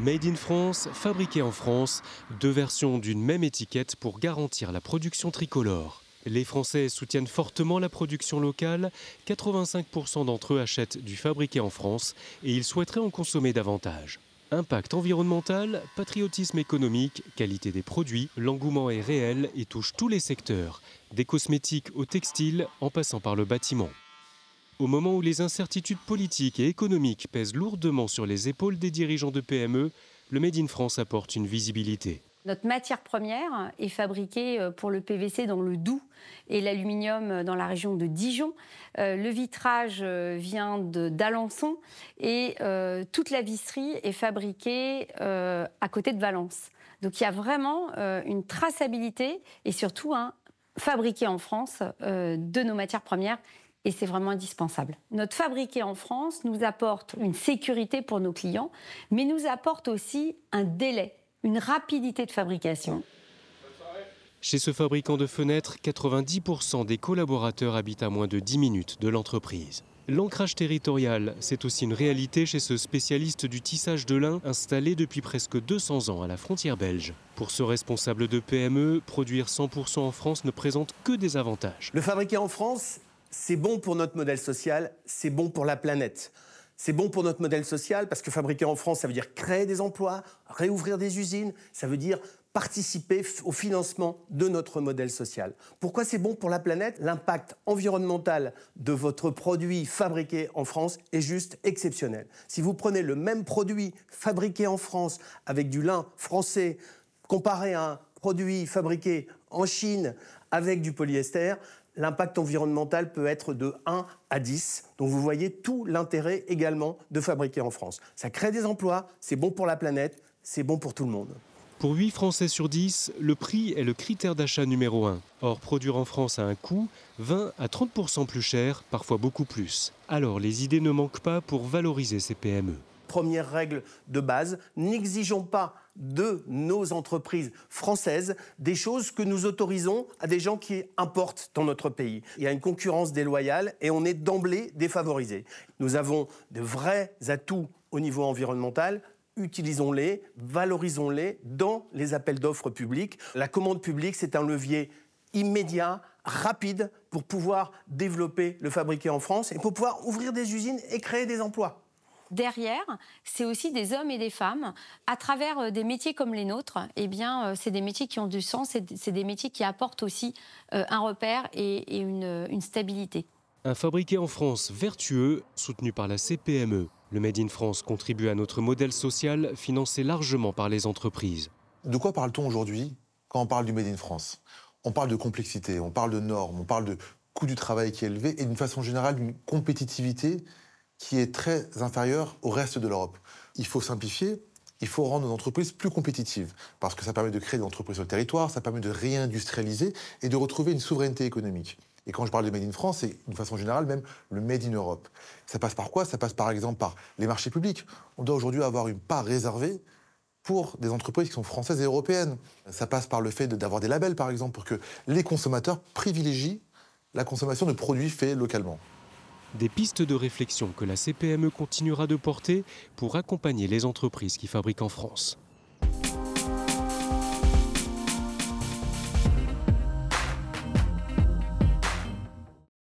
Made in France, fabriqué en France, deux versions d'une même étiquette pour garantir la production tricolore. Les Français soutiennent fortement la production locale, 85% d'entre eux achètent du fabriqué en France et ils souhaiteraient en consommer davantage. Impact environnemental, patriotisme économique, qualité des produits, l'engouement est réel et touche tous les secteurs, des cosmétiques au textile en passant par le bâtiment. Au moment où les incertitudes politiques et économiques pèsent lourdement sur les épaules des dirigeants de PME, le Made in France apporte une visibilité. Notre matière première est fabriquée pour le PVC dans le Doubs et l'aluminium dans la région de Dijon. Le vitrage vient d'Alençon et toute la visserie est fabriquée à côté de Valence. Donc il y a vraiment une traçabilité et surtout fabriqué en France de nos matières premières. Et c'est vraiment indispensable. Notre fabriqué en France nous apporte une sécurité pour nos clients, mais nous apporte aussi un délai, une rapidité de fabrication. Chez ce fabricant de fenêtres, 90% des collaborateurs habitent à moins de 10 minutes de l'entreprise. L'ancrage territorial, c'est aussi une réalité chez ce spécialiste du tissage de lin installé depuis presque 200 ans à la frontière belge. Pour ce responsable de PME, produire 100% en France ne présente que des avantages. Le fabriqué en France, c'est bon pour notre modèle social, c'est bon pour la planète. C'est bon pour notre modèle social parce que fabriquer en France, ça veut dire créer des emplois, réouvrir des usines, ça veut dire participer au financement de notre modèle social. Pourquoi c'est bon pour la planète? L'impact environnemental de votre produit fabriqué en France est juste exceptionnel. Si vous prenez le même produit fabriqué en France avec du lin français comparé à un produit fabriqué en Chine avec du polyester, l'impact environnemental peut être de 1 à 10. Donc vous voyez tout l'intérêt également de fabriquer en France. Ça crée des emplois, c'est bon pour la planète, c'est bon pour tout le monde. Pour 8 Français sur 10, le prix est le critère d'achat numéro 1. Or, produire en France a un coût 20 à 30% plus cher, parfois beaucoup plus. Alors, les idées ne manquent pas pour valoriser ces PME. Première règle de base, n'exigeons pas de nos entreprises françaises des choses que nous autorisons à des gens qui importent dans notre pays. Il y a une concurrence déloyale et on est d'emblée défavorisé. Nous avons de vrais atouts au niveau environnemental. Utilisons-les, valorisons-les dans les appels d'offres publics. La commande publique, c'est un levier immédiat, rapide, pour pouvoir développer le fabriqué en France et pour pouvoir ouvrir des usines et créer des emplois. Derrière, c'est aussi des hommes et des femmes. À travers des métiers comme les nôtres, eh bien, c'est des métiers qui ont du sens, c'est des métiers qui apportent aussi un repère et une stabilité. Un fabriqué en France vertueux, soutenu par la CPME. Le Made in France contribue à notre modèle social, financé largement par les entreprises. De quoi parle-t-on aujourd'hui quand on parle du Made in France? On parle de complexité, on parle de normes, on parle de coût du travail qui est élevé et d'une façon générale d'une compétitivité qui est très inférieure au reste de l'Europe. Il faut simplifier, il faut rendre nos entreprises plus compétitives, parce que ça permet de créer des entreprises sur le territoire, ça permet de réindustrialiser et de retrouver une souveraineté économique. Et quand je parle de Made in France, c'est d'une façon générale même le Made in Europe. Ça passe par quoi? Ça passe par exemple par les marchés publics. On doit aujourd'hui avoir une part réservée pour des entreprises qui sont françaises et européennes. Ça passe par le fait d'avoir des labels, par exemple, pour que les consommateurs privilégient la consommation de produits faits localement. Des pistes de réflexion que la CPME continuera de porter pour accompagner les entreprises qui fabriquent en France.